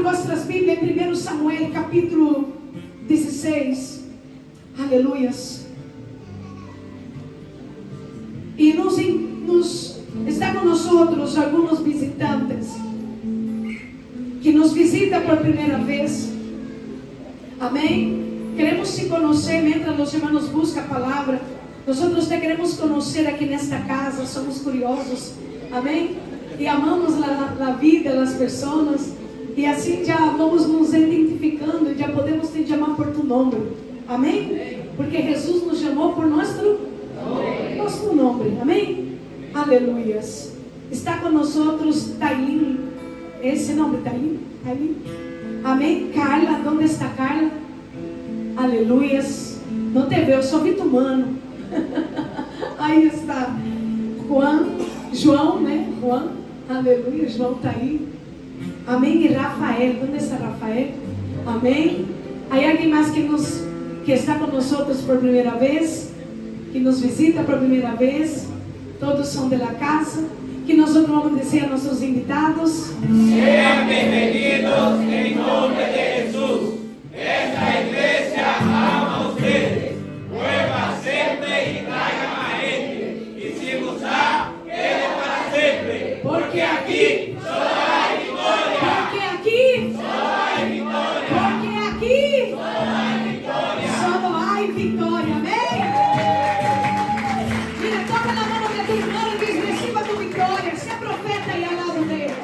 vossas Bíblias em 1 Samuel, capítulo 16. Aleluias. E está com nós alguns visitantes que nos visitam por primeira vez. Amém. Queremos se conhecer, mientras os irmãos buscam a palavra. Nós te queremos conhecer aqui nesta casa. Somos curiosos. Amém. E amamos a vida das pessoas. E assim já vamos nos identificando. E já podemos te chamar por tu nome. Amém. Porque Jesus nos chamou por nosso nome. Amém. Aleluias. Está com nós Tailin. Esse nome, Tailin? Amém. Carla, onde está Carla? Aleluias. Não te vejo, só vi tu mano. Aí está João, né? Juan. Aleluia. João está aí. Amém. E Rafael, onde está Rafael? Amém. Aí alguém mais que está com nós por primeira vez, que nos visita por primeira vez. Todos são da casa. Que nós vamos dizer a nossos invitados: Sean bienvenidos em nome de Jesus. Esta igreja ama a ustedes. Mueva sempre e traiga a gente. E se gostar, quede para sempre. Porque aqui só há vitória. Porque aqui só há vitória. Porque aqui só há vitória. só há vitória. Amém? Mira, toca na mão de tu irmão e diz: receba tu vitória. Seja profeta aí ao lado dele.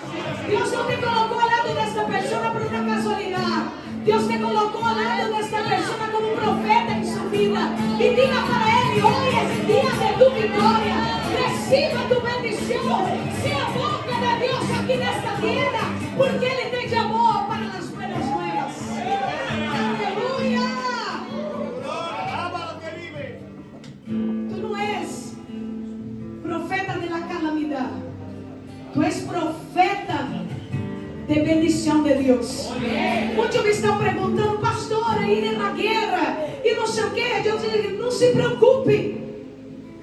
Deus não te colocou ao lado desta pessoa por uma casualidade. Deus te colocou ao lado desta pessoa como um profeta em sua vida. E diga para ele: hoje é esse dia de tu vitória. Receba tu bendição. Seja a boca de Deus aqui nesta terra. Porque Ele te chamou para as buenas nuevas. Aleluia. Tu não és profeta de la calamidade. Tu és profeta de bendição de Deus. Muitos me estão perguntando: pastora, ir na guerra e não sei o que. Eu digo: não se preocupe.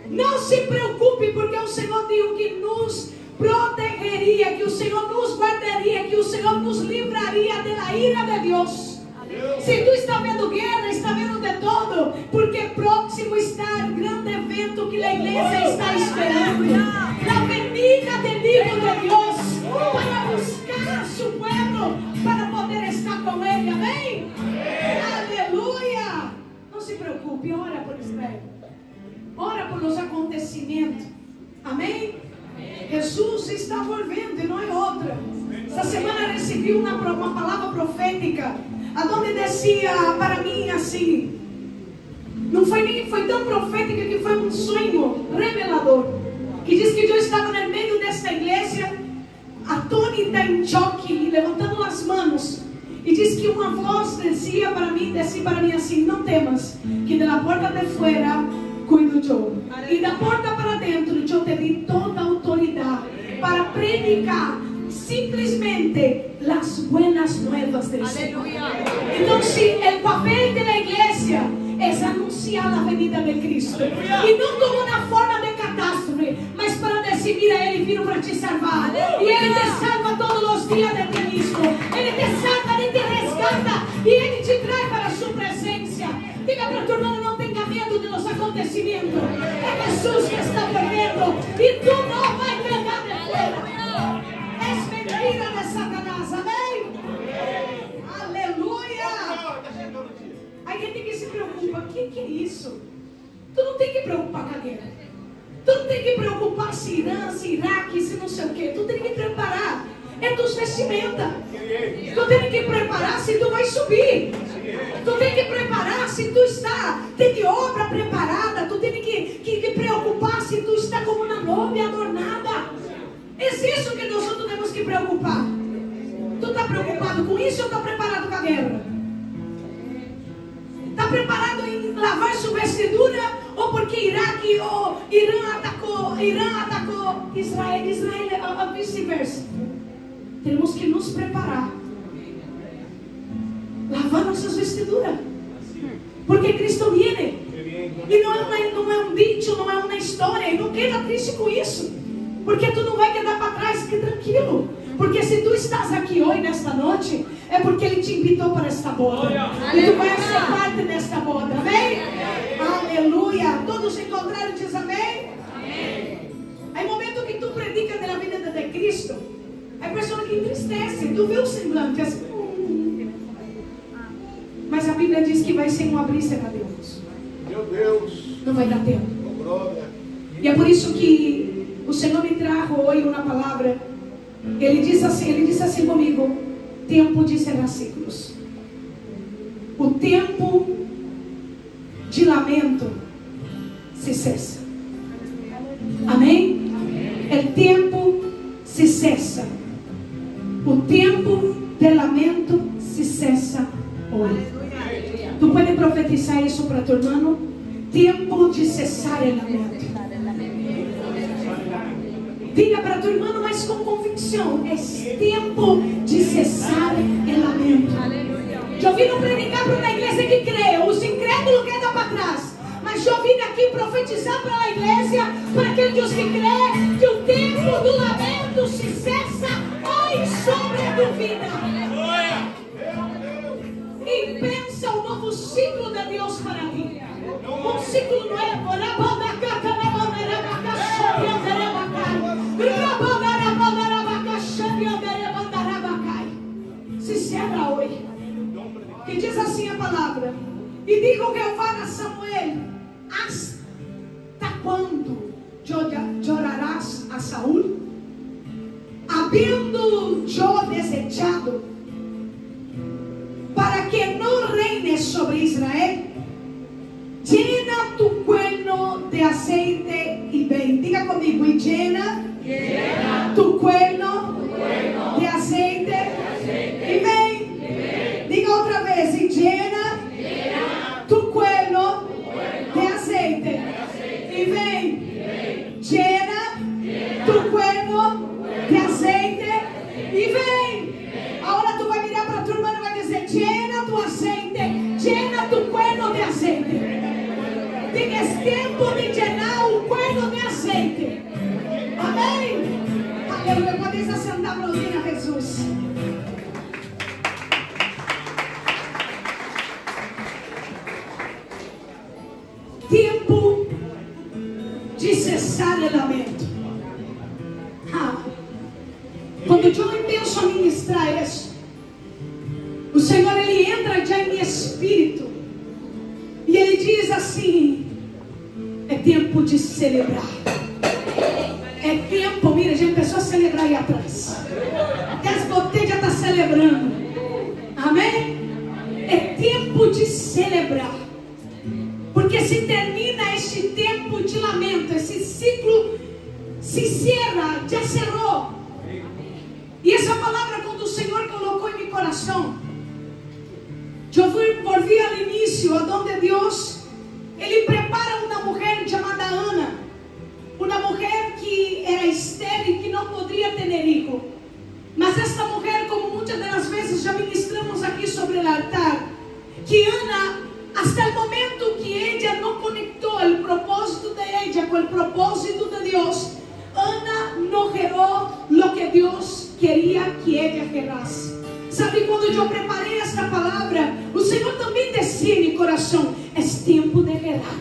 Não se preocupe, porque o Senhor disse que nos protegeria, que o Senhor nos guardaria, que o Senhor nos livraria da ira de Deus. Se tu está vendo guerra, está vendo de todo, porque próximo está o grande evento que a igreja está esperando. A venida del Hijo de Deus para buscar a su pueblo, para poder estar com Ele. Amém? Aleluia! Não se preocupe, ora por Israel. Ora por os acontecimentos. Amém? Jesus está volvendo e não é outra. Essa semana recebi uma palavra profética, aonde dizia para mim assim, não foi tão profética que foi um sonho revelador, que diz que eu estava no meio desta igreja, atônita, em choque, e levantando as mãos, e diz que uma voz descia para mim assim: não temas, que da porta de fora cuido eu, e da porta para dentro eu te di toda a autoridade para predicar simplesmente las buenas nuevas del Señor. Entonces el papel de la iglesia es anunciar la venida de Cristo, y no como una forma de catástrofe, mas para decir: mira, Ele vino para te salvar, y Ele te salva todos los días de ti mismo. Ele te salva, Ele te resgata, y Ele te trae para su presencia. Diga para tu hermano: no tenga miedo de los acontecimientos. Es Jesús que está volviendo, y tú no vas a quedar de fuera. Es mentira de Satanás. Amém? Aleluia. Aí gente que se preocupa: o que é isso? Tu não tem que preocupar com a guerra. Tu não tem que preocupar se Irã, se Iraque, se não sei o que. Tu tem que preparar é tus vestimentas. Tu tem que preparar se tu vai subir. Tu tem que preparar se tu está de obra preparada. Tu tem que preocupar se tu está como uma noiva adornada. É isso que nós temos que preocupar. Tu está preocupado com isso ou está preparado com a guerra? Está preparado em lavar sua vestidura, ou porque Iraque ou Irã atacou Israel ou vice-versa? Temos que nos preparar, lavar nossas vestiduras, porque Cristo viene. E não é um dito, não é uma história. E não queda triste com isso, porque tu não vai quedar para trás. Fique tranquilo, Porque se tu estás aqui hoje, nesta noite, é porque Ele te invitou para esta boda. E tu vais ser parte desta boda. Amém? Aleluia. Todos se encontraram e diz amém? Há momento que tu predica da vida de Cristo, há pessoa que entristece. Tu vê o semblante assim. Mas a Bíblia diz que vai ser um abrir e cerrar de olhos. Meu Deus. Não vai dar tempo. Oh, glória. E é por isso que o Senhor me trajo hoje uma palavra. Ele disse assim comigo: tempo de encerrar ciclos. O tempo de lamento se cessa. Amém? O tempo se cessa. O tempo de lamento se cessa hoje. Tu pode profetizar isso para tu irmão? Tempo de cessar o lamento. Diga para tu irmão, mas com convicção: é tempo de cessar o lamento. Eu vim predicar para uma igreja que crê. Os incrédulos quedam para trás. Mas eu vim aqui profetizar para a igreja, para aqueles que crê, que o tempo do lamento se cessa hoje sobre a tua vida. E pensa um novo ciclo de Deus para ti. Um ciclo novo. Se cierra hoje. Que diz assim a palavra: e digo que eu falo a Samuel: hasta quando chorarás a Saúl, havendo eu desechado, para que não reine sobre Israel? Llena tu cuerno de aceite y ven. Diga conmigo: y llena tu cuerno de aceite y ven. Diga otra vez: y llena tu cuerno de aceite y ven. Llena tu cuerno de aceite y ven. Ahora tú vas a mirar para tu hermano y vas a decir: llena tu aceite, llena tu cuerno de aceite. Diga: es tiempo de llenar o cuerno de aceite. Amém? Aleluia. Podem assentar para ouvir a Jesus. Tempo de cessar o lamento. Quando eu penso a ministrar isso, o Senhor, Ele entra já em meu espírito e Ele diz assim: é tempo de celebrar. É tempo, mira, já começou a celebrar aí atrás. Até as boteiras estão celebrando. Amém? É tempo de celebrar. Porque se termina este tempo de lamento, esse ciclo se encerra, já cerrou. E essa palavra, quando o Senhor colocou em meu coração, eu volvi ao início, onde Deus, Ele prepara uma mulher chamada Ana, uma mulher que era estéril, que não poderia ter filho. Mas esta mulher, como muitas das vezes já ministramos aqui sobre o altar, que Ana, hasta o momento que ela não conectou o propósito de ella com o propósito de Deus, Ana não gerou o que Deus queria que ela gerasse. Sabe, quando eu preparei esta palavra, o Senhor também descia em meu coração: é tempo de gerar.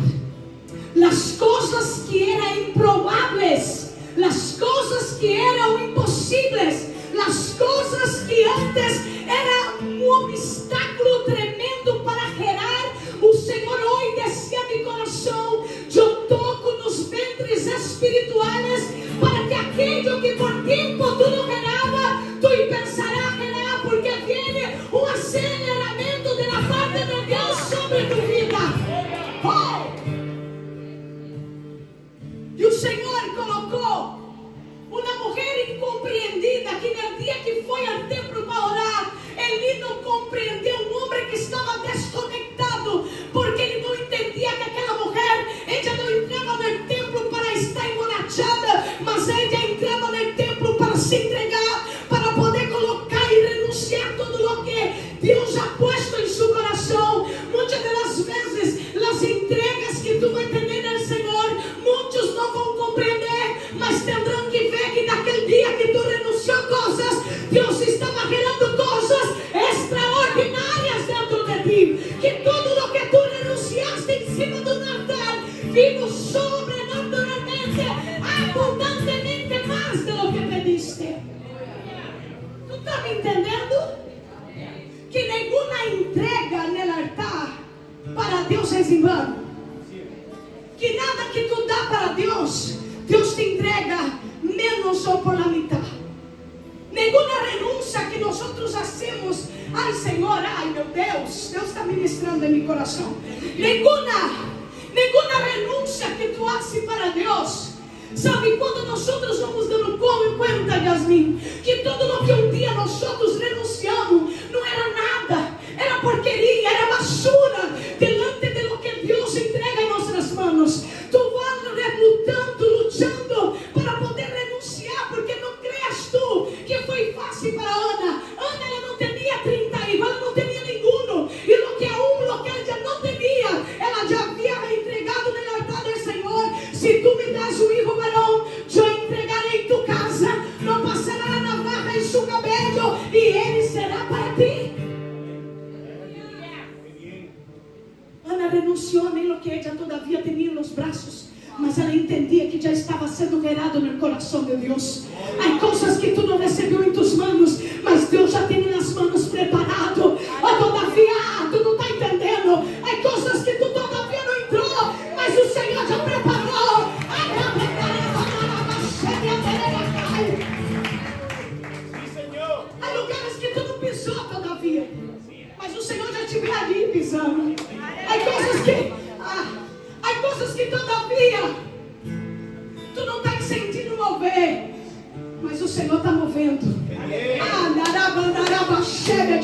As coisas que eram improváveis, as coisas que eram impossíveis, as coisas que antes eram um obstáculo tremendo para gerar, o Senhor hoje descia meu coração. Eu toco nos ventres espirituais para que aquilo que por tempo tu não gerava, tu pensarás gerar, porque viene um aceleramento da parte de Deus sobre tu vida. Oh! E o Senhor colocou uma mulher incompreendida que no dia que foi ao templo para orar, ele não compreendeu um homem que estava desconectado, porque ele não entendia que aquela mulher, ela não entrava no templo para estar emborrachada, mas ela entrava no templo para se entregar, para poder colocar e renunciar tudo o que Deus já posto em seu coração. Muitas das vezes, as entregas que tu vai ter no Senhor, muitos não vão compreender, mas terão que ver que naquele dia que tu renunciou coisas, Deus é em vano. Que nada que tu dá para Deus, Deus te entrega menos ou por la mitad. Nenhuma renúncia que nós hacemos al Senhor, ai meu Deus, Deus está ministrando em meu coração. Nenhuma renúncia que tu haces para Deus. Sabe, quando nós vamos dando conta, Yasmin, que tudo o que um dia nós renunciamos não era nada, era porqueria, era basura, delante de lo que Deus entrega em nossas mãos. Tu vas lutando para poder renunciar, porque não creas tu que foi fácil para Ana. Ana, ela não tinha 30 hijos, ela não tinha nenhum, e lo que ela já não tinha, ela já havia entregado no altar do Senhor. Se tu me das um hijo varão, eu entregarei tu casa, não passará a navaja em seu cabelo, e ele será para ti. Ana renunciou nem lo que ela todavia tinha nos braços, mas ela entendia que já estava sendo gerado no coração de Deus. Há coisas que tu não recebeu em tus manos, mas Deus já tem nas manos preparado. Todavia, tu não está entendendo. Há coisas que tu todavia não entrou, mas o Senhor já preparou. Há lugares que tu não pisou todavia, mas o Senhor já te vê ali pisando. Há coisas que todavia tu não está sentindo mover, mas o Senhor está movendo.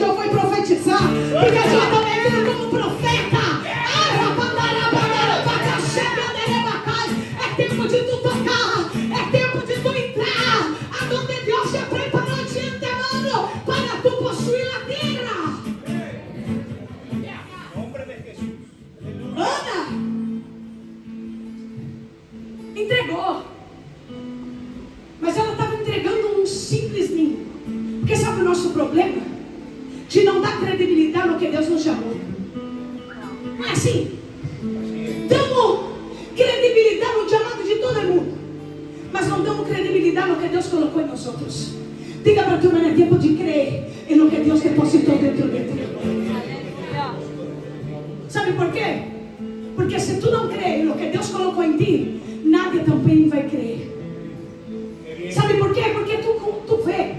Eu vou profetizar, porque eu também venho como profeta. É tempo de tu tocar, é tempo de tu entrar aonde Deus já preparou de antemano para tu possuir a terra. Ana entregou, mas ela estava entregando um simples ninho. Porque sabe o nosso problema? De não dar credibilidade no que Deus nos chamou. Não é assim? Damos credibilidade no chamado de todo mundo, mas não damos credibilidade no que Deus colocou em nós outros. Diga para tu, não é tempo de crer em lo que Deus depositou dentro de ti. Sabe por quê? Porque se tu não crê em lo que Deus colocou em ti, nadie também vai crer. Sabe por quê? Porque tu vê.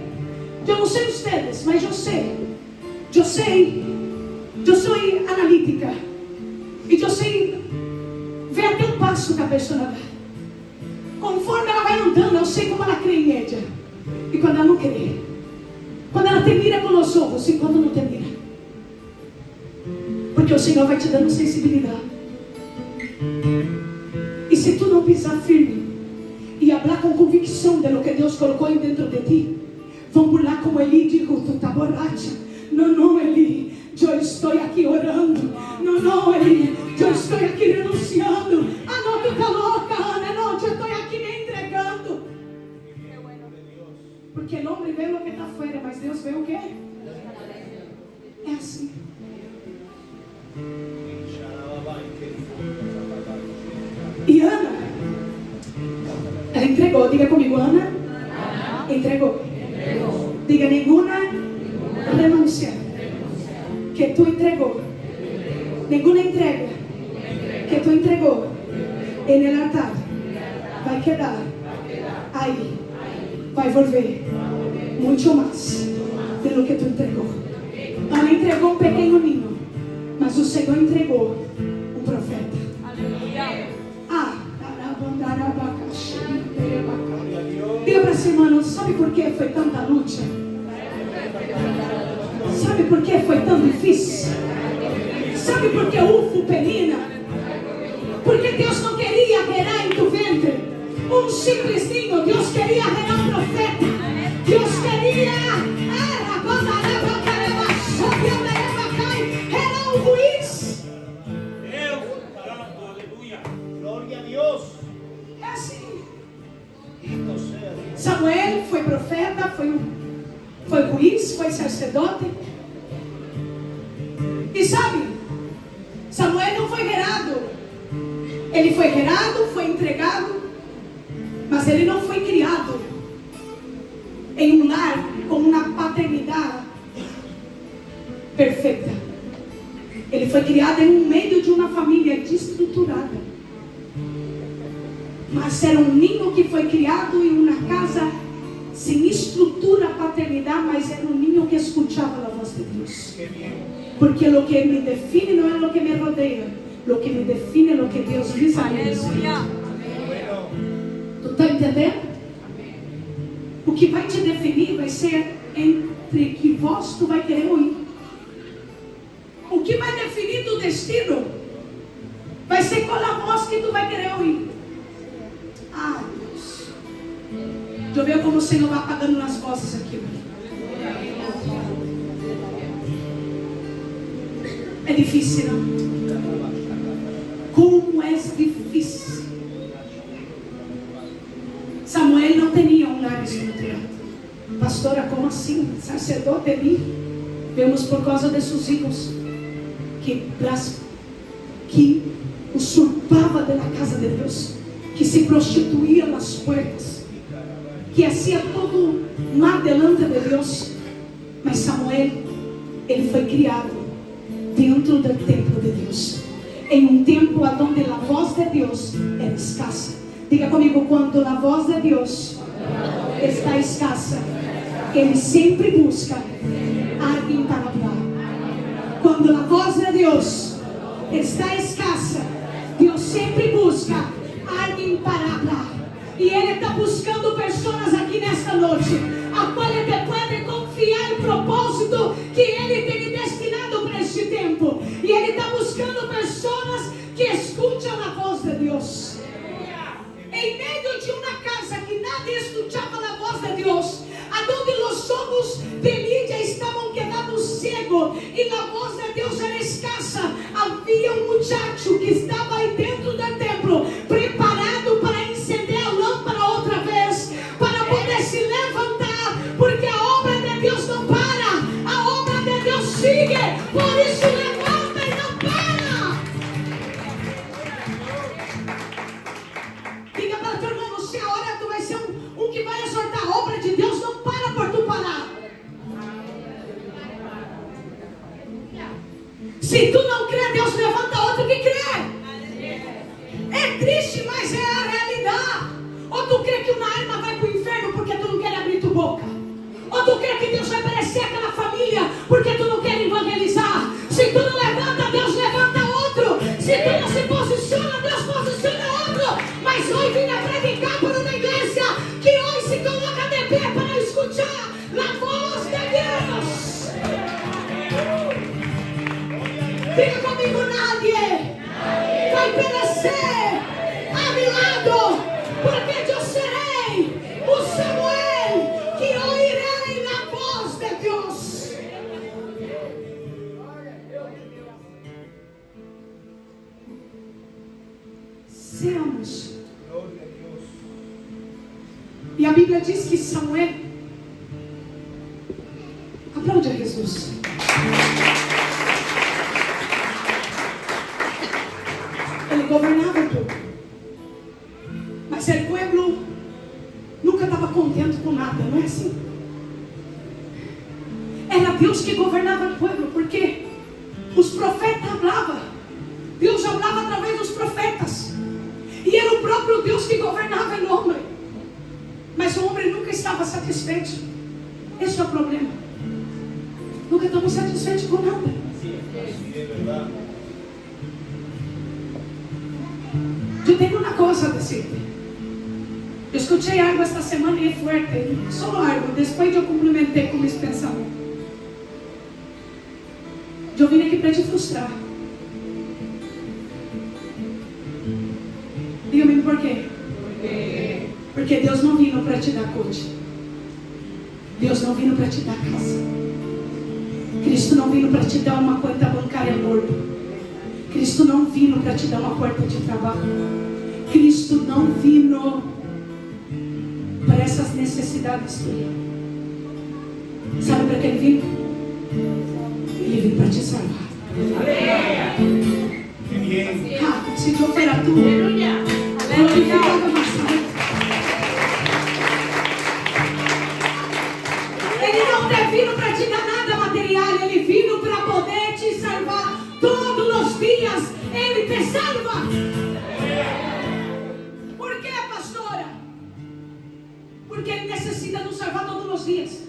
Eu não sei vocês, mas eu sei. Eu sou analítica. E eu sei ver até o passo que a pessoa dá. Conforme ela vai andando, eu sei como ela crê em ela. E quando ela não crê. Quando ela te mira com os olhos e quando não te mira. Porque o Senhor vai te dando sensibilidade. E se tu não pisar firme e falar com convicção de lo que Deus colocou dentro de ti, vão burlar como Eli dijo: tu está borracha. Não, Eli, eu estou aqui orando. Não, Eli, eu estou aqui renunciando. Não, tu está louca, Ana. Não, eu estou aqui me entregando. Porque o homem vê o que está fora, mas Deus vê o que? É assim. E Ana, ela entregou. Diga comigo, Ana entregou. Diga, nenhuma renúncia que tu entregou, nenhuma entrega que tu entregou en el altar vai quedar aí, vai volver muito mais de lo que tu entregou. Ana entregou um pequeno ninho, mas o Senhor entregou um profeta. Diga para esse irmão, sabe por que foi tanta luta? Sabe por que foi tão difícil? Sabe por que houve penina? Porque Deus não queria gerar em tu ventre um simples ninho. Deus queria gerar um profeta. Deus queria gerar um juiz. Deus, aleluia. Glória a Deus. É assim. Samuel foi profeta, foi juiz, foi sacerdote. E sabe, Samuel não foi gerado. Ele foi gerado, foi entregado, mas ele não foi criado em um lar com uma paternidade perfeita. Ele foi criado em um meio de uma família desestruturada. Mas era um ninho que foi criado em uma casa sem estrutura paternidade, mas era um ninho que escutava a voz de Deus. Porque o que me define não é o que me rodeia, o que me define é o que Deus diz a mim. Tu está entendendo? O que vai te definir vai ser entre que voz tu vai querer ouvir. O que vai definir teu destino vai ser qual a voz que tu vai querer ouvir. Ah, Deus. Deixa eu ver como o Senhor vai apagando nas vozes aqui. É difícil, não? Como é difícil. Samuel não tinha um lar estruturado. Pastora, como assim? Sacerdote ali. Vemos por causa de seus filhos que usurpava da casa de Deus, que se prostituía nas portas, que hacía todo mal delante de Deus. Mas Samuel, ele foi criado dentro do templo de Deus, em um tempo onde a voz de Deus era escassa. Diga comigo, quando a voz de Deus está escassa, Ele sempre busca alguém para falar. Quando a voz de Deus está escassa, Deus sempre busca alguém para falar. E Ele está buscando pessoas aqui nesta noite, a qual Ele pode confiar o propósito que Ele tem destinado para este tempo. E Ele está buscando pessoas que escutam a voz de Deus. Em meio de uma casa que nadie escutava a voz de Deus, aonde os olhos de Lídia estavam quedados cegos e a voz de Deus era escassa, havia um muchacho que estava aí dentro do templo, preparado para acender a lâmpada outra vez, para poder se levantar, porque a obra de Deus não para, a obra de Deus sigue, por isso levanta e não para. Diga para teu irmão, você agora tu vai ser um que vai exortar. A obra de Deus não para por tu parar. Se tu não crê, Deus levanta outro que crê. É triste, mas é a realidade. Ou tu crê que uma alma vai para o inferno porque tu não quer abrir tua boca? Ou tu crê que Deus vai aparecer aquela família porque tu não quer evangelizar? Se tu não levanta, Deus levanta outro. Se tu não se posiciona, Deus posiciona outro. Mas hoje vim a predicar para uma igreja que hoje se coloca de pé para escutar a voz de Deus. Diga comigo, nadie vai perecer a meu lado, porque eu serei o Samuel que ouvirei na voz de Deus. Seamos. E a Bíblia diz que Samuel, aplaude a Jesus. Ele governava tudo. Mas o povo nunca estava contente com nada, não é assim? Era Deus que governava o povo, porque os profetas falavam. Deus falava através dos profetas. E era o próprio Deus que governava o homem. Mas o homem nunca estava satisfeito. Esse é o problema. Nunca estamos satisfeitos com nada. Eu tenho uma coisa a dizer. Eu escutei algo esta semana e é forte. Só algo. Depois eu complementei com meus pensamentos. Eu vim aqui para te frustrar. Diga-me por quê? Porque Deus não vindo para te dar coach. Deus não vindo para te dar casa. Cristo não vindo para te dar uma conta bancária gorda. Cristo não vindo para te dar uma porta de trabalho. Cristo não vindo para essas necessidades tuas. Sabe para que Ele vindo? Ele veio para te salvar. Se tu for a tua, glorificado mais. Ele não está vindo para te dar nada material, Ele vindo para poder te salvar. dias Ele te salva. Por quê, pastora? Porque Ele necessita nos salvar todos os dias.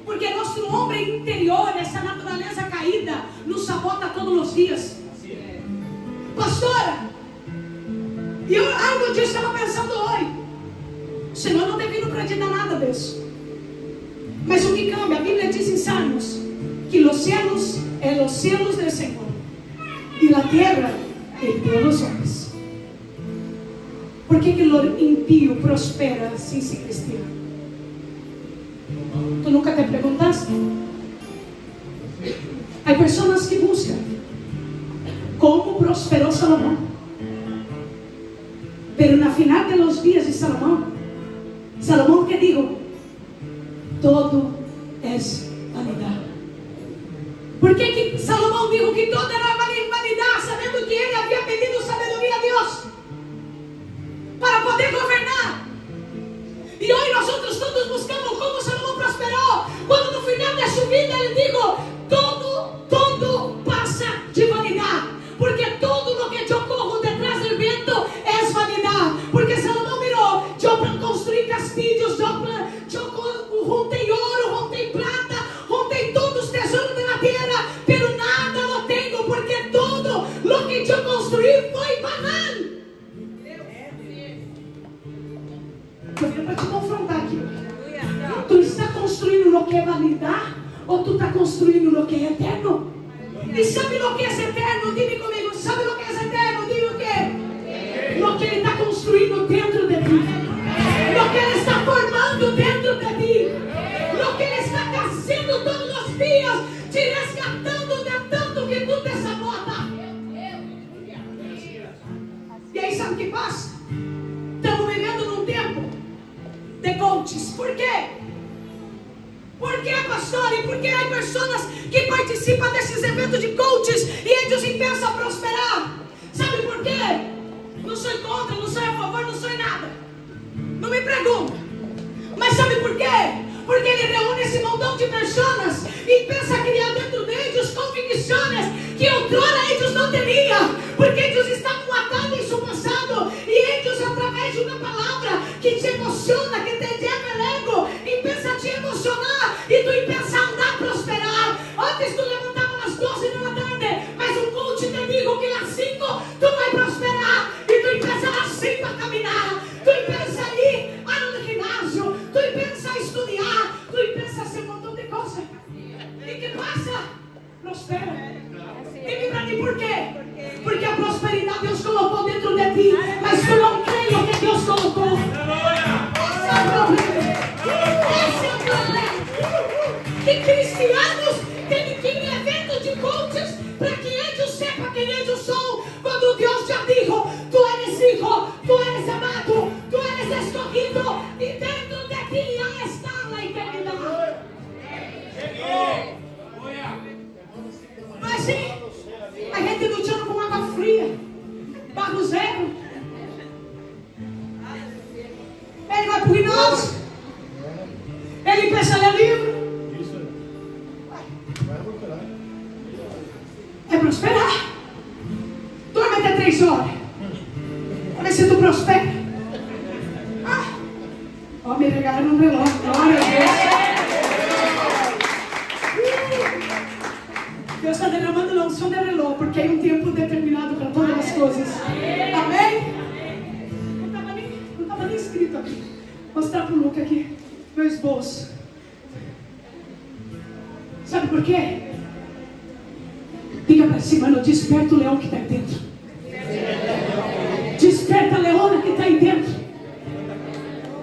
Porque nosso homem interior, essa natureza caída, nos sabota todos os dias. Pastora, algo que eu estava pensando hoje. O Senhor não tem vindo para te dar nada, Deus. Mas o que cambia, a Bíblia diz em Salmos que os céus é os céus do Senhor e a terra é de los homens. Por que o impío prospera sem ser cristiano? Tu nunca te perguntaste? Há pessoas que buscam como prosperou Salomão. Pero na final de los dias de Salomão que digo, todo é vanidade. Por que Salomão dijo que todo era vanidade, sabendo que ele havia pedido sabedoria a Deus para poder governar? E hoje nós outros todos buscamos como Salomão prosperou, quando no final da sua vida ele dijo, todo passa de vanidade, porque todo lo que eu corro detrás do vento é vanidade. Porque Salomão mirou, eu construí castilhos, eu juntei ouro, juntei prata, juntei todos os tesouros da terra, pero nada lo tenho, porque todo lo que eu construí foi banal. Eu vim para te confrontar aqui. Tu está construindo o que é vanidade ou tu está construindo o que é eterno? E sabe o que é eterno? Diga comigo, sabe o que é eterno? Diga o que? O que Ele está construindo dentro de ti, o que Ele está formando dentro de ti, o que Ele está fazendo todos os dias, te resgatando de tanto que tu te sabota. E aí sabe o que passa? Estamos vivendo num tempo de coaches. Por quê? Por quê, pastor? E por que há pessoas que participam desses eventos de coaches e eles pensam a prosperar? Sabe por quê? Não sou contra, não sou a favor, não sou nada. Não me pergunta. Mas sabe por quê? Porque ele reúne esse montão de pessoas e pensa criar dentro deles convicções que outrora eles não tinham, porque eles estavam atados em seu passado e eles, através de uma palavra que te emociona, que te leva o ego e pensa te emocionar e tu pensa andar prosperar. Antes tu levantava às 12 da tarde, mas um coach te digo que às 5 tu vai prosperar e tu pensa às 5 a caminhar, tu pensa ir no ginásio, tu pensa estudar, tu pensa ser um montão de coisas. E que passa? Prospera. Diga para mim por quê? Porque a prosperidade Deus colocou dentro de ti, mas tu não crê no que Deus colocou. Esse é o problema. Esse é o problema. E cristianos têm que ir em eventos de coaches para que eles saibam quem eles são, quando Deus já disse, tu eres filho, tu eres amado, tu eres escolhido e dentro de ti já está a eternidade. Mas sim, a gente lutando com água fria, barro zero. Ele vai para o ginásio, ele pensa ler livro. É prosperar. Dorme até 3 horas. Para ver se tu prospera. Me regaram um relógio. Glória a Deus. Deus está derramando não só de relógio, porque é um tempo determinado para todas as coisas. Amém? Não estava nem escrito aqui. Vou mostrar para o Luca aqui meu esboço. Sabe por quê? Diga para cima, não desperta o leão que está aí dentro. Desperta a leona que está aí dentro.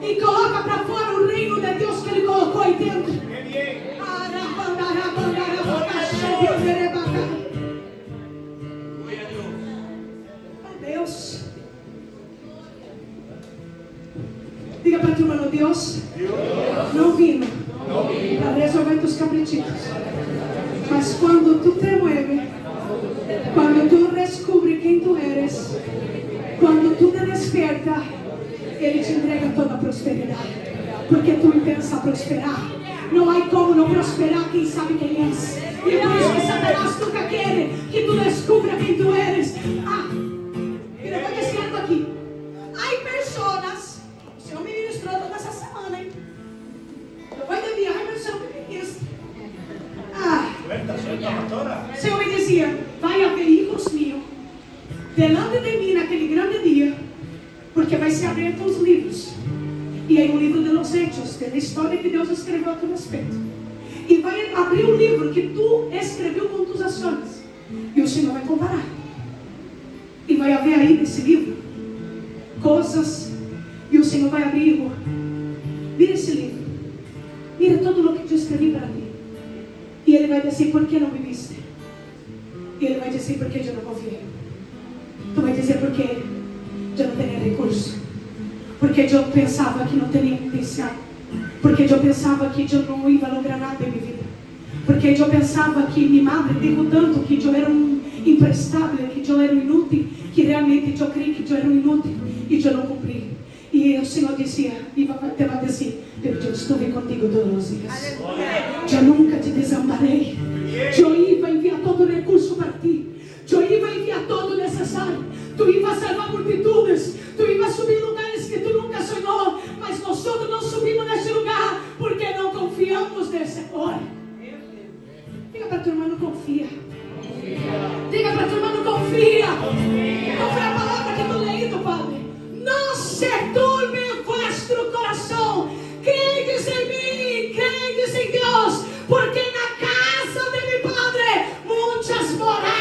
E coloca para fora o reino de Deus que Ele colocou aí dentro. Deus. Diga para a turma, Deus não vino para resolver tus caprichitos. Mas quando tu te mueves, quando tu descubres quem tu eres, quando tu te desperta, Ele te entrega toda a prosperidade, porque tu pensa prosperar. Não há como não prosperar quem sabe quem és. E por isso que Satanás nunca quer que tu descubra quem tu és. O Senhor me dizia: vai haver hijos míos delante de mim naquele grande dia, porque vai ser aberto os livros. E aí o livro de los hechos, da história que Deus escreveu a teu respeito. E vai abrir o livro que tu escreveu com tuas ações. E o Senhor vai comparar. E vai haver aí nesse livro coisas. E o Senhor vai abrir, irmão. Mira esse livro. Mira todo o que eu escrevi para ti. E Ele vai dizer: por que não me viste? E Ele vai dizer: porque eu não confiei. Tu vai dizer: porque eu não tinha recurso. Porque eu pensava que não tinha potencial. Porque eu pensava que eu não ia lograr nada em minha vida. Porque eu pensava que minha madre dijo tanto que eu era imprestável, que eu era inútil, que realmente eu creio que eu era inútil e eu não cumpri. E o Senhor dizia, te vai dizer: eu estive contigo todos os dias. Eu nunca te desamparei. Eu ia enviar todo o recurso para ti. Eu ia enviar todo o necessário. Tu ia salvar multitudes. Tu ia subir em lugares que tu nunca sonhou. Mas nós não subimos nesse lugar porque não confiamos nesse Senhor. Diga para tua irmã: não confia. Diga para tua irmã: não confia. Qual foi a palavra que eu leí do Padre? Não se turbe vuestro coração. Credes em mim, credes em Deus, porque na casa de meu Padre muitas moradas.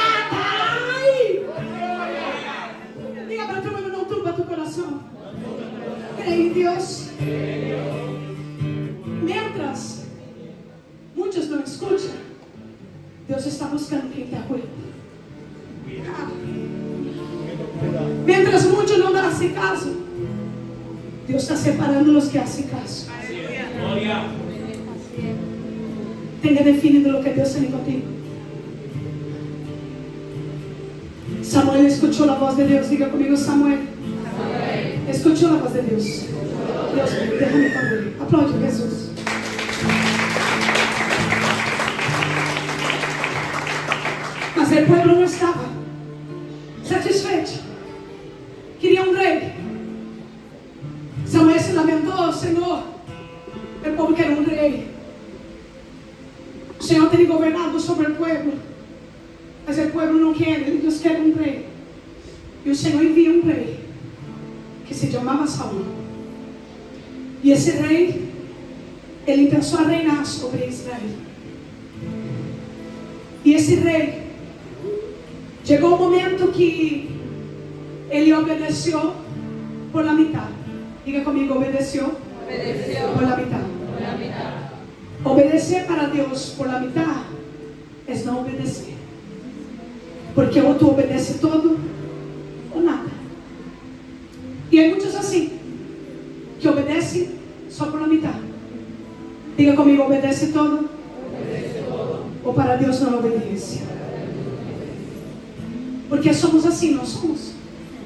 Diga para tua irmã: não turba tu coração. Creia em Deus. Mientras muitos não escutam, Deus está buscando quem está cuidando. Mientras muitos não dão caso, Deus está separando os que hacen caso. Tenha definido o que Deus tem contigo. Samuel escutou a voz de Deus. Diga comigo: Samuel escutou a voz de Deus. Deus, derrame para ele. Aplaude Jesus. Mas o povo não estava satisfeito. Queria um rei. Samuel se lamentou: Senhor, o povo quer um rei. O Senhor tem governado sobre o povo, mas o povo não quer. Eles querem um rei. E o Senhor envia um rei que se chamava Saul. E esse rei, ele começou a reinar sobre Israel. E esse rei, chegou o momento que ele obedeceu por la mitad. Diga comigo: obedeceu por la mitad. Obedecer para Deus por la mitad é não obedecer. Porque ou tu obedece todo ou nada. E há muitos assim, que obedecem só por la mitad. Diga comigo: obedece todo, ou para Deus não obedece. Porque somos assim, nós somos.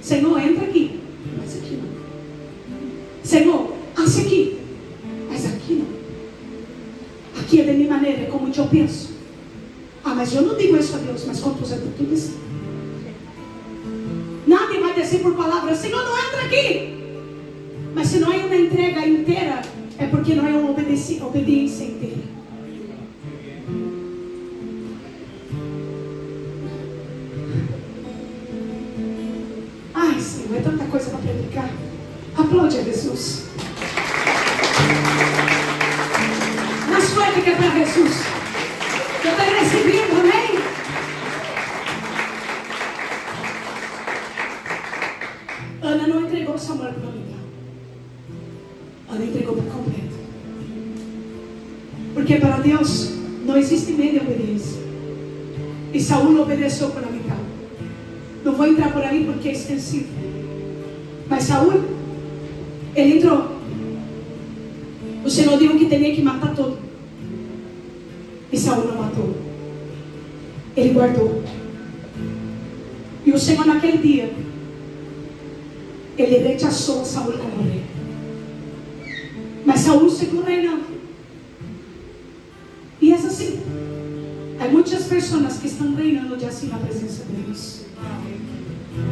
Senhor, entra aqui, mas aqui não. Senhor, hace aqui, mas aqui não. Aqui é de minha maneira, é como eu penso. Ah, mas eu não digo isso a Deus, mas com tus atitudes. Nadie vai descer por palavras: Senhor, não entra aqui. Mas se não é uma entrega inteira, é porque não é uma obediência inteira. Ai, Senhor, é tanta coisa para predicar. Aplaude a Jesus. Mais forte que é para Jesus. Eu estou recebendo, amém? Ana não entregou Samuel para mim. Ana entregou por completo. Porque para Deus não existe meio de obediência. E Saul obedeceu para mim. Não vou entrar por aí porque é extensivo. Mas Saul, ele entrou. O Senhor disse que tinha que matar todo. E Saul não matou. Ele guardou. E o Senhor naquele dia, ele rechaçou Saul como rei. Mas Saul seguiu reinando. E é assim. Há muitas pessoas que estão reinando de assim na presença de Deus.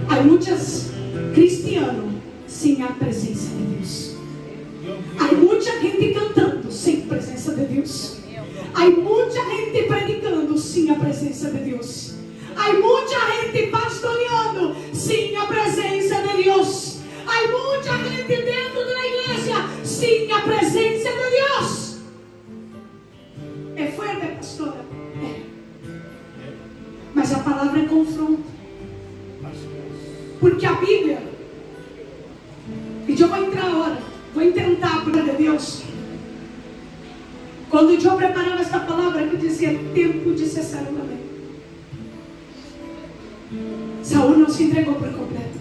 Há muitos cristianos sem a presença de Deus. Há muita gente cantando sem presença de Deus. Há muita gente predicando sem presença de Deus. Há muita gente pastoreando sem a presença de Deus. Há muita gente dentro da igreja sem a presença de Deus. É forte, pastora? É. Mas a palavra é confronto. Porque a Bíblia, e eu vou entrar agora, vou tentar por de Deus. Quando eu preparava esta palavra, eu dizia tempo de cessar o lamento. Saúl não se entregou por completo.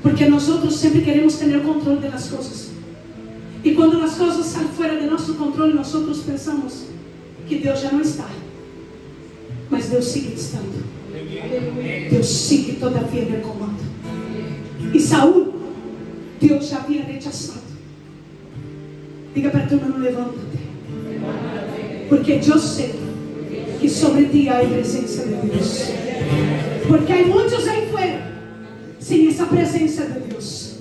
Porque nós outros sempre queremos ter o controle das coisas. E quando as coisas saem fora de nosso controle, nós outros pensamos que Deus já não está. Mas Deus sigue estando. Deus sigue todavia no comando. E Saúl, Deus já havia rechaçado. Diga para tu irmão, levanta-te. Porque eu sei que sobre ti há a presença de Deus. Porque há muitos aí fora sem essa presença de Deus.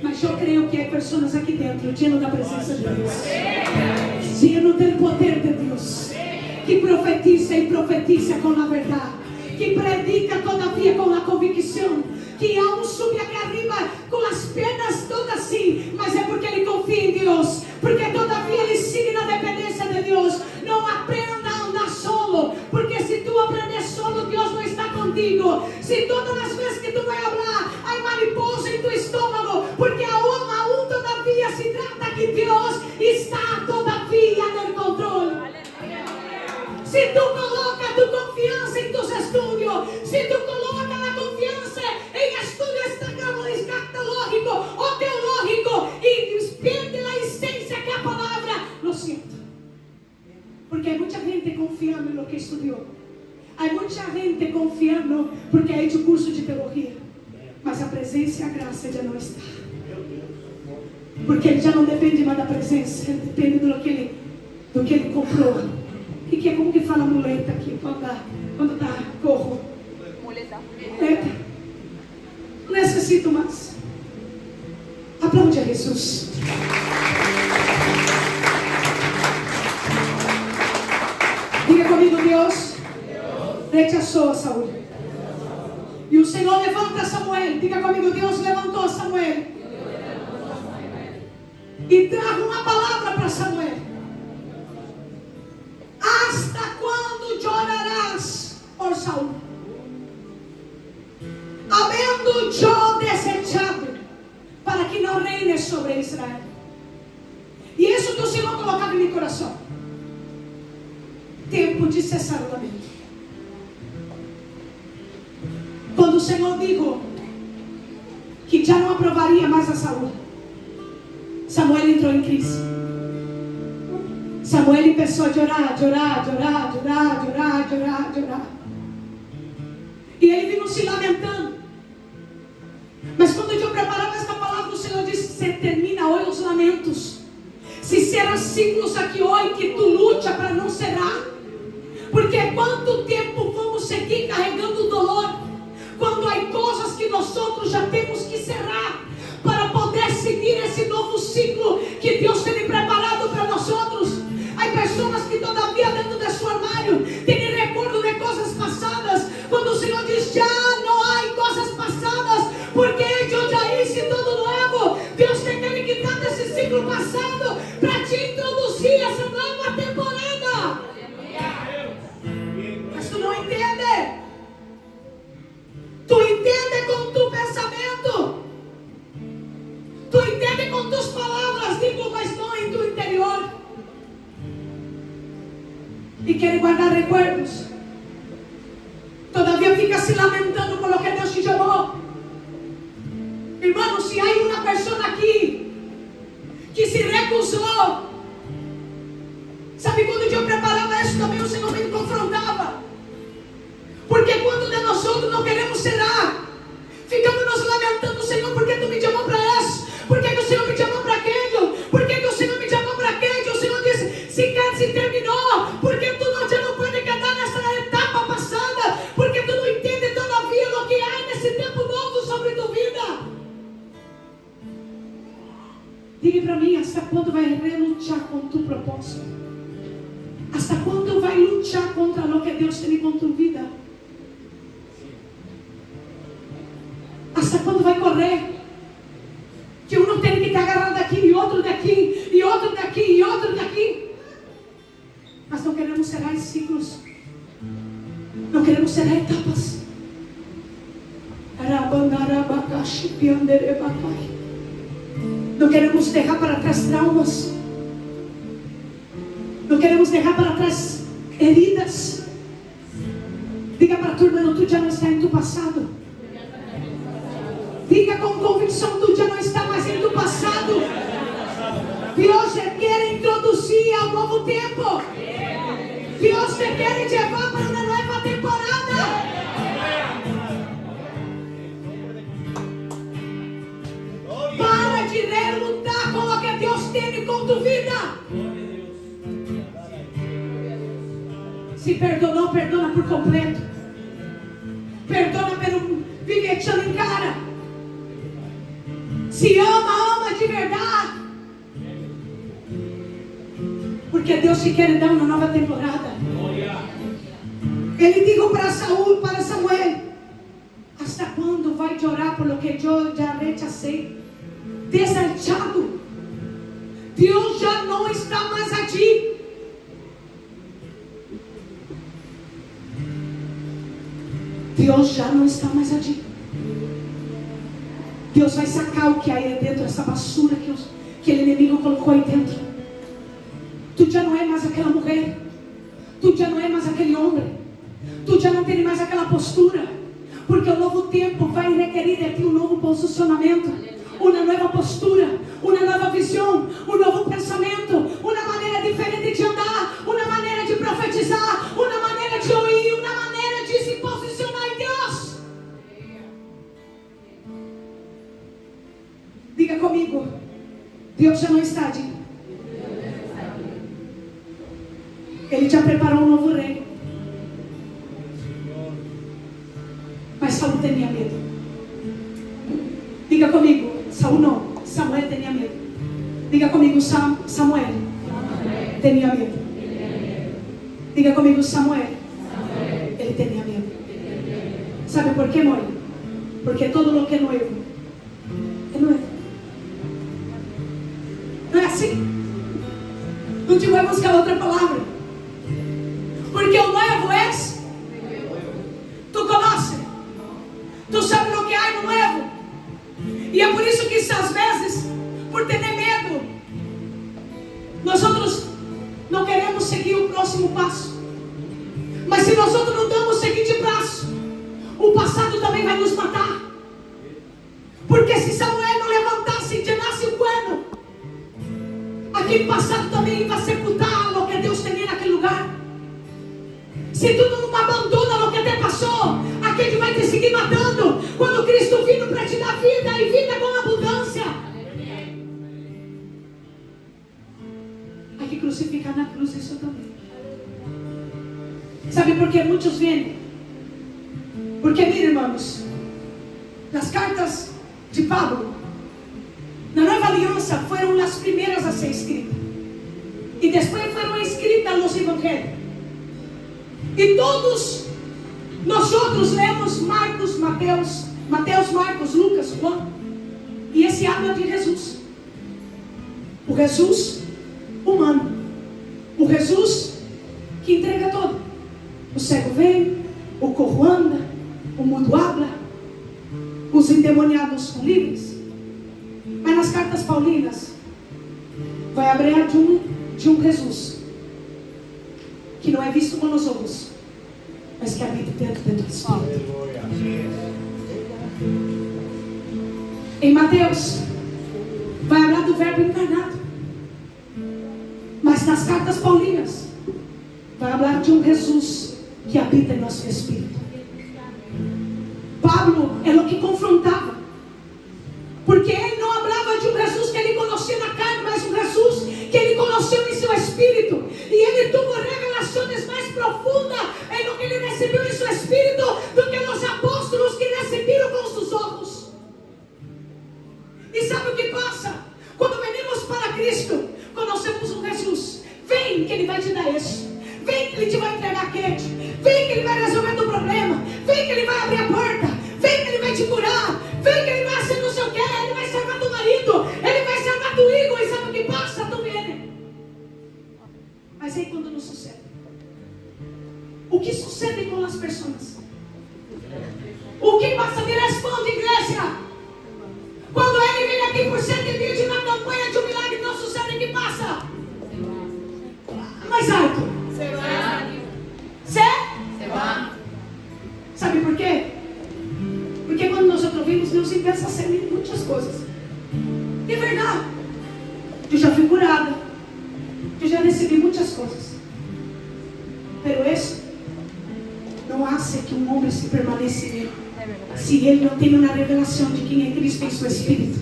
Mas eu creio que há pessoas aqui dentro llenas da presença de Deus, llenas do poder de Deus, que profetiza e profetiza com a verdade, que predica todavia com a convicção, que há um sube aqui arriba com as pernas todas assim, mas é porque ele confia em Deus, porque todavia ele sigue na dependência de Deus. Não aprenda a andar solo, porque se tu aprender solo, Deus não está contigo. Se todas as vezes que tu vai falar, há mariposa em tu estômago, porque aún todavia se trata que Deus está todavia no controle. Se tu coloca tu confiança em tus estudos, se tu coloca a confiança em estudos escatológico ou teológico e perde a essência que é a palavra, lo siento. Porque há muita gente confiando no que estudou. Há muita gente confiando porque é de curso de teologia. Mas a presença e a graça já não está. Porque ele já não depende mais da presença, ele depende do que ele comprou. E que é como que fala muleta aqui, quando tá corro. Muleta. Não necessito mais. Aplaude a Jesus. Diga comigo, Deus rechazou a Saúl. E o Senhor levanta Samuel. Diga comigo, Deus levantou Samuel. E traga uma palavra para Samuel. Hasta quando chorarás por Saúl? Havendo eu desechado para que não reine sobre Israel. E isso que o Senhor colocava em meu coração. Tempo de cessar o lamento. Quando o Senhor disse que já não aprovaria mais a Saúl, Samuel entrou em crise. Samuel começou a chorar. E ele vinha se lamentando. Mas quando eu preparava esta palavra, o Senhor disse: se termina hoje os lamentos. Se serão ciclos aqui hoje que tu luta para não será. Porque quanto tempo vamos seguir carregando dolor, quando há coisas que nós outros já temos que cerrar, para poder seguir esse novo ciclo que Deus tem preparado para nós outros. Há pessoas que todavia dentro de seu armário têm recordo de coisas passadas, quando o Senhor diz: já não há coisas passadas, porque eu já hice tudo novo. Deus tem que quitar desse ciclo passado para te introduzir essa nova temporada. Mas tu não entende. Tu entende com tu pensamento, tu entende com tuas palavras, digo, mas não em tu interior. E quer guardar recuerdos. Todavia fica se lamentando por lo que Deus te chamou. Irmão, se há uma pessoa aqui que se recusou, sabe, quando eu preparava isso também, o Senhor me confrontava. Porque quando de nós outros não queremos será, ficamos nos lamentando: Senhor, por que tu me chamou para isso? Por que o Senhor me chamou para aquilo? Por que o Senhor me chamou para aquilo? O Senhor disse: se terminou, porque tu já não pode quedar nessa etapa passada, porque tu não entende todavia o que há nesse tempo novo sobre tua vida. luchar contra lo que Deus tem com tu vida? ¿Hasta quando vai correr? Que um tem que estar agarrado daqui, e outro daqui, e outro daqui, e outro daqui. Mas não queremos cerrar ciclos. Não queremos cerrar etapas. Não queremos deixar para trás traumas. Não queremos deixar para trás heridas. Diga para a tua irmã, tu já não está em tu passado. Diga com convicção, tu já não está mais em tu passado. Deus te quer introduzir ao novo tempo. Deus te quer levar para uma nova temporada. Para de relutar com o que Deus tem com tu vida. Se perdonou, perdona por completo. Perdona pelo viver echando em cara. Se ama, ama de verdade. Porque Deus te quer dar uma nova temporada. Ele disse para Samuel: hasta quando vai orar por lo que eu já rechacei? Desechado. Deus já não está mais aqui. Deus já não está mais aqui. Deus vai sacar o que há aí dentro, essa basura que aquele inimigo colocou aí dentro. Tu já não é mais aquela mulher. Tu já não é mais aquele homem. Tu já não tem mais aquela postura. Porque o novo tempo vai requerir de ti um novo posicionamento, uma nova postura, uma nova visão, um novo pensamento, uma maneira diferente de andar, uma maneira de profetizar, uma maneira de ouvir, uma maneira de se posicionar em Deus. Diga comigo: Deus já não está aqui. Ele já preparou um novo rei. Mas Saul tinha medo. Diga comigo: Saul não, Samuel tinha medo. Diga comigo: Samuel tinha medo. Diga comigo: Samuel, ele tinha medo. Sabe por quê, mãe? Porque todo lo que é novo é novo. Não é assim? Não te vou buscar outra palavra. Porque o novo é. Tu conhece? Tu sabe o que há no novo. E é por isso que às vezes, por ter medo, nós não queremos seguir o próximo passo. Mas se nós não damos o seguinte passo, o passado também vai nos matar. Porque se Samuel não levantasse e llenasse o cuerno, aquele passado também vai sepultar o que Deus tem naquele lugar. Se tu não abandona o que te passou, aquele vai te seguir matando. Quando Cristo vindo para te dar vida e vida com abundância, há que crucificar na cruz isso também. Sabe por que muitos vêm? Porque, meus irmãos, nas cartas de Pablo, na Nova Aliança, foram as primeiras a ser escritas. E depois foram escritas os evangelhos. E todos nós outros lemos Marcos, Mateus, Marcos, Lucas, João. E esse habla de Jesus. O Jesus humano. O Jesus que entrega todo. O cego vem, o cojo anda, o mudo habla, os endemoniados são livres. Mas nas cartas paulinas vai abrir de um Jesus que não é visto com os olhos, mas que habita dentro do Espírito. Em Mateus vai falar do verbo encarnado. Mas nas cartas paulinas vai falar de um Jesus que habita em nosso espírito. Pablo é o que confrontava, porque ele não falava de um Jesus que ele conhecia na carne, mas um Jesus que ele conheceu em seu espírito. E ele teve revelações mais profundas em o que ele recebeu em seu espírito do que os apóstolos que receberam com seus olhos. E sabe o que passa? Quando venimos para Cristo, conhecemos um Jesus. Vem que Ele vai te dar isso. Vem que Ele te vai entregar quente. Vem que Ele vai resolver teu problema. Vem que Ele vai abrir a porta. Vem que Ele vai te curar. Vem que Ele vai ser não sei o que. Ele vai salvar teu marido. Ele vai salvar teu hijo. E sabe o que passa? Tu vem. Mas aí quando não sucede? O que sucede com as pessoas? O que passa? Me responde, igreja. Quando ele vem aqui por 7 dias de uma campanha de um milagre não sucede, o que passa? Mais alto. Sabe por quê? Porque quando nós ouvimos, Deus empieza a hacer muitas coisas. De verdade. Eu já fui curada. Eu já recebi muitas coisas. Pero isso não hace que um homem se permaneça nele. Se ele não tem uma revelação de quem é Cristo em seu espírito.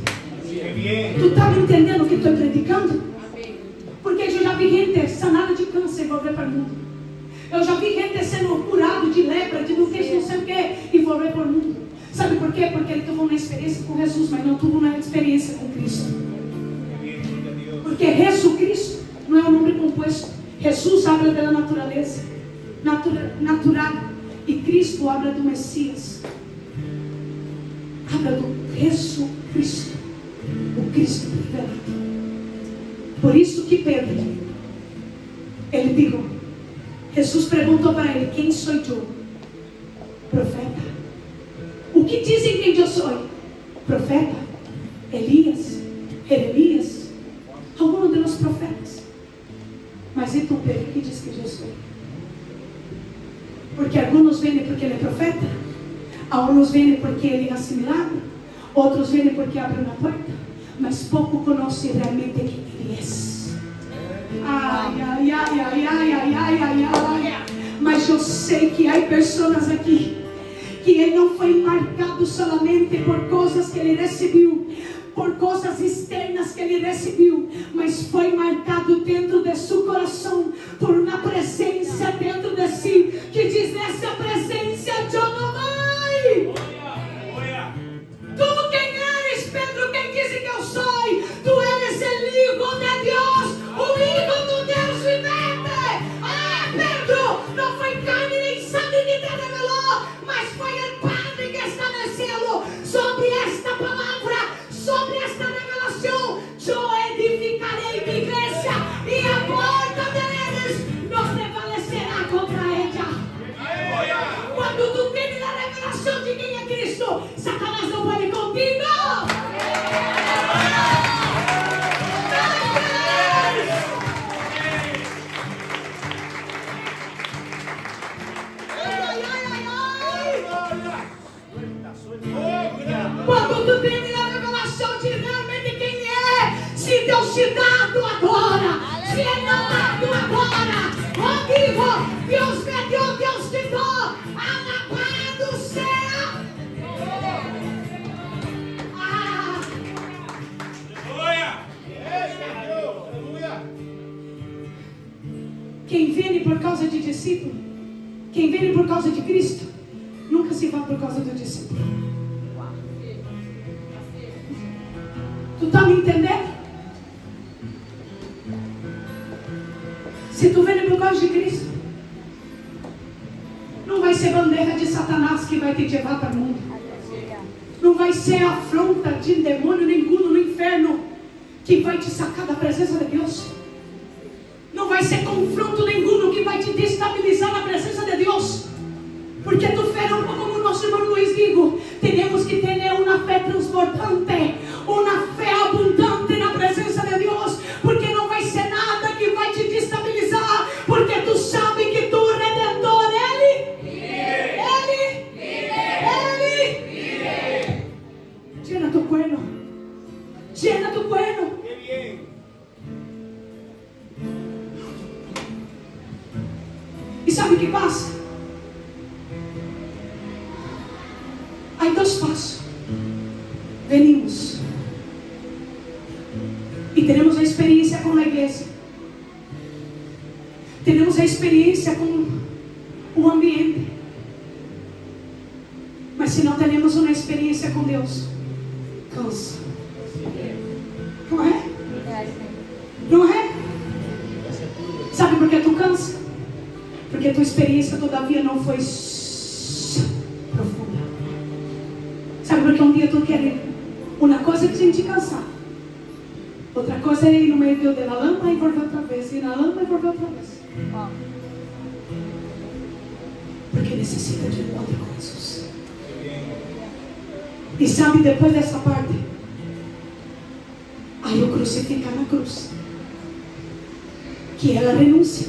Tu está me entendendo o que estou predicando? Porque eu já vi gente sanada de câncer e volver para o mundo. Eu já vi gente sendo curado de lepra, de não sei o que, e volver para o mundo. Sabe por quê? Porque ele teve uma experiência com Jesus, mas não teve uma experiência com Cristo. Porque Jesus Cristo não é um nome composto. Jesus habla da natureza natural, e Cristo habla do Messias. Habla do Jesus Cristo, o Cristo revelado. Por isso que Pedro, ele dijo, Jesus perguntou para ele: quem sou eu? Profeta. O que dizem que eu sou? Profeta? Elias? Jeremias? Algum dos profetas. Mas então Pedro, que diz que eu sou? Porque alguns vêm porque ele é profeta, alguns vêm porque ele hace milagre, outros vêm porque abre uma porta, mas pouco conhecem realmente quem ele é. Ai, ai, ai, ai, ai, ai, ai, ai, ai. Mas eu sei que há pessoas aqui que ele não foi marcado solamente por coisas que ele recebeu, por coisas externas que ele recebeu, mas foi marcado dentro de seu coração por uma presença dentro de si que diz: nessa presença eu não vou. Tu quem eres, Pedro? Quem diz que eu sou? Tu eres o Hijo de Deus, o Hijo do Deus vivente. Ah, Pedro, não foi carne nem sangue que te revelou, mas foi o Padre que está no céu. Sobre esta palavra, sobre esta revelação, eu edificarei minha igreja, e a porta deles não prevalecerá contra ela. Quando tu tens a revelação de quem é Cristo, Satanás não pode contigo. Quando tu tens a revelação de realmente quem é, se Deus te dado agora, se Ele não dado agora, ó vivo, Deus me deu, Deus te deu, alabado seja. Quem vem por causa de discípulo, quem vem por causa de Cristo, nunca se vai por causa do discípulo. Tu está me entendendo? Se tu vem por causa de Cristo, não vai ser bandeira de Satanás que vai te levar para o mundo. Não vai ser afronta de demônio nenhum no inferno que vai te sacar da presença de Deus. Não vai ser confronto nenhum que vai te destabilizar na presença de Deus. Porque tu fé, como o nosso irmão Luiz digo, temos que ter uma fé transbordante, uma fé abundante na presença de Deus, porque não vai ser nada que vai te destabilizar, porque tu sabe que tu Redentor, Ele, llena tu cuerno, llena tu cuerno. E sabe o que passa? Há dois passos. Venimos e teremos a experiência com a igreja, teremos a experiência com o ambiente, mas se não temos uma experiência com Deus, cansa. Não é? Não é? Sabe por que tu cansa? Porque tua experiência todavia não foi profunda. Sabe, porque um dia tu quer... Uma coisa é te cansar. Outra coisa é ir no meio da lama e volver outra vez. Ir na lama e volver outra vez. Porque necessita de encontro com Jesus. E sabe, depois dessa parte, aí o crucificar na cruz, que é a renúncia.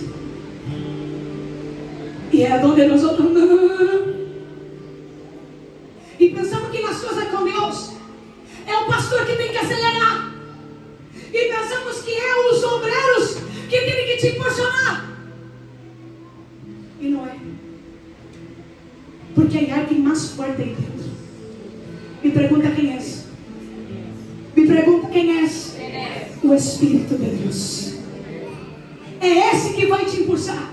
E é onde nós outros e pensamos que nas coisas com Deus é o pastor que tem que acelerar. E pensamos que é os obreiros que tem que te impulsionar. E não é. Porque hay alguém mais forte aí dentro. Me pergunta quem é. Me pergunta quem é. O Espírito de Deus. É esse que vai te impulsar.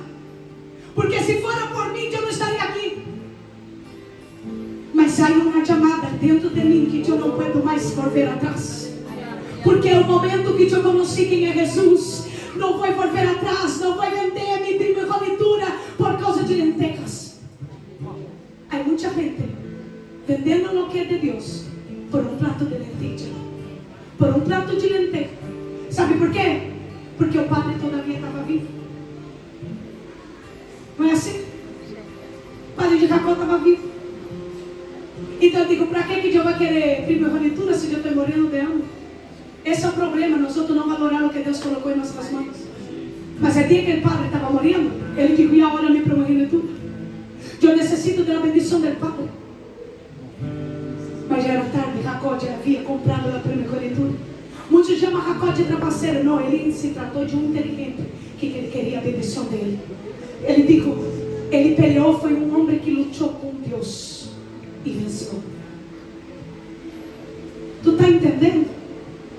Porque se fora por mim, eu não estaria aqui. Mas há uma chamada dentro de mim que eu não posso mais volver atrás. Porque é o momento que eu conheci quem é Jesus. Não vou volver atrás. Não vou vender minha primogenitura por causa de lentejas. Há muita gente vendendo o que é de Deus por um prato de lentilha. Por um prato de lenteja. Sabe por quê? Porque o Padre todavia estava vivo. Não é assim? O Padre de Jacó estava vivo. Então eu digo, para que eu vou querer primogenitura se eu estou morrendo de hambre? Esse é o problema, nós não valoramos o que Deus colocou em nossas mãos. Mas o dia que o Padre estava morrendo, ele disse, e agora minha primogenitura? Eu necessito da bendição do Padre. Mas já era tarde, Jacó já havia comprado a primogenitura. Muitos chamam Jacó de trapaceiro. Não, ele se tratou de um inteligente que ele queria a bendição dele. Ele disse, ele peleou, foi um homem que lutou com Deus e venceu. Tu está entendendo?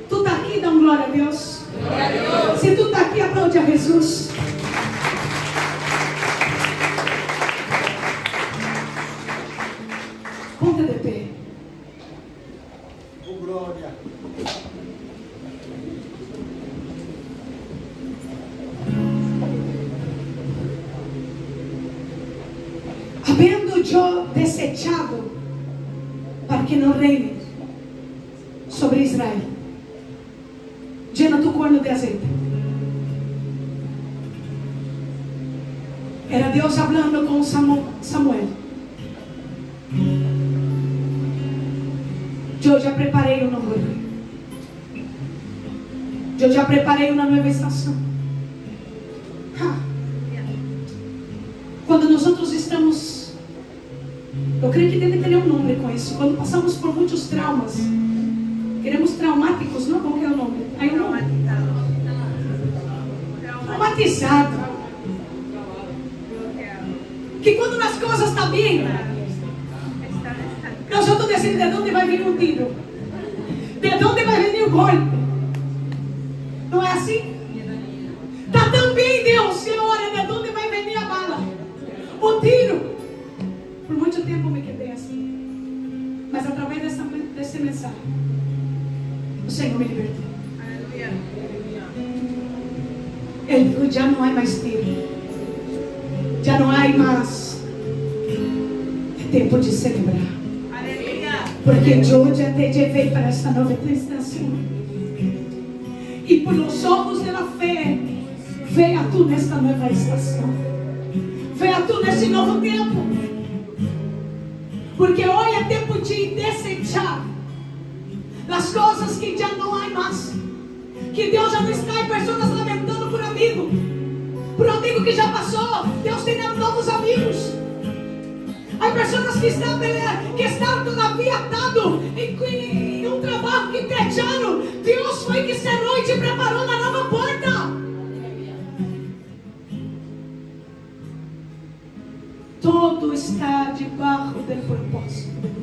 Tu está aqui, dá glória a Deus. Glória a Deus. Se tu está aqui, aplaude a Jesus. Ponte de pé. Oh, glória. Havendo eu desechado para que não reine sobre Israel, llena tu corno de azeite. Era Deus falando com Samuel. Eu já preparei um novo rei. Eu já preparei uma nova estação. Quando nós outros estamos, eu creio que deve ter um nome com isso. Quando passamos por muitos traumas, queremos traumáticos, não? Qual que é o nome? Aí o nome? Traumatizado. Que quando as coisas estão bem, nós outros decidimos de onde vai vir o tiro, de onde vai vir o golpe. Não é assim? Está tão bem, Deus, e agora de onde vai vir a bala, o tiro. Por muito tempo me quedei assim, mas através dessa mensagem o Senhor me libertou. Ele falou, já não há mais tiro, já não há mais. É tempo de celebrar. Porque eu já te levei para esta nova estação. E por os olhos da fé, venha tu nesta nova estação. Venha tu nesse novo tempo. Porque hoje é tempo de desechar as coisas que já não há mais. Que Deus já não está em pessoas lamentando por um amigo que já passou. Deus tem novos amigos. Há pessoas que estão todavia atados em um trabalho que te echaram. Deus foi que cerrou e te preparou uma nova porta. Todo está debaixo do propósito de